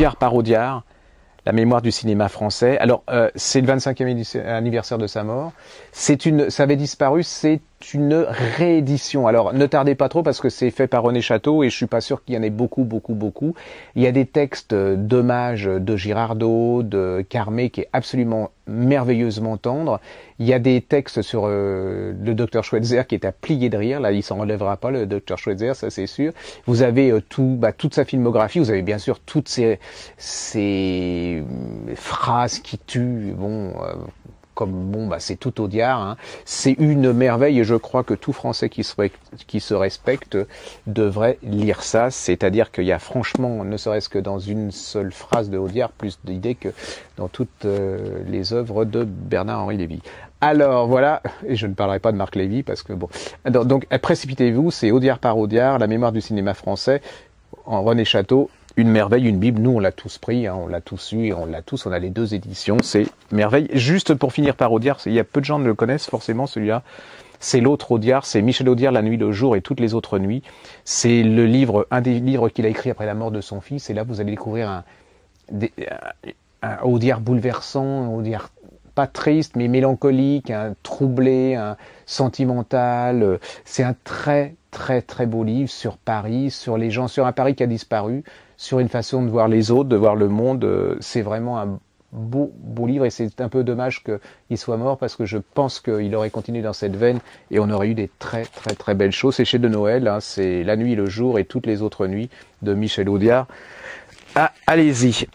Audiard par Audiard, la mémoire du cinéma français. Alors, c'est le 25e anniversaire de sa mort. Ça avait disparu, c'est une réédition. Alors, ne tardez pas trop parce que c'est fait par René Château et je suis pas sûr qu'il y en ait beaucoup. Il y a des textes d'hommage de Girardot, de Carmé qui est absolument merveilleusement tendre. Il y a des textes sur le docteur Schweitzer qui est à plier de rire. Là, il s'en relèvera pas, le docteur Schweitzer, ça c'est sûr. Vous avez toute sa filmographie. Vous avez bien sûr toutes ces phrases qui tuent. C'est tout Audiard. Hein. C'est une merveille et je crois que tout Français qui se respecte devrait lire ça. C'est-à-dire qu'il y a franchement, ne serait-ce que dans une seule phrase de Audiard, plus d'idées que dans toutes les œuvres de Bernard-Henri Lévy. Alors voilà, et je ne parlerai pas de Marc Lévy parce que bon. Donc précipitez-vous, c'est Audiard par Audiard, la mémoire du cinéma français, en René Château. Une merveille, une Bible, nous on l'a tous pris, hein, on l'a tous eu, on a les 2 éditions, c'est merveille. Juste pour finir par Audiard, il y a peu de gens ne le connaissent forcément celui-là, c'est l'autre Audiard, c'est Michel Audiard, La nuit, le jour et toutes les autres nuits. C'est un des livres qu'il a écrit après la mort de son fils, et là vous allez découvrir un Audiard bouleversant, un Audiard pas triste mais mélancolique, un troublé, un sentimental. C'est un très beau livre sur Paris, sur les gens, sur un Paris qui a disparu, sur une façon de voir les autres, de voir le monde. C'est vraiment un beau livre et c'est un peu dommage qu'il soit mort parce que je pense qu'il aurait continué dans cette veine et on aurait eu des très belles choses. C'est chez De Noël, hein, c'est La nuit, le jour et toutes les autres nuits de Michel Audiard. Ah, allez-y.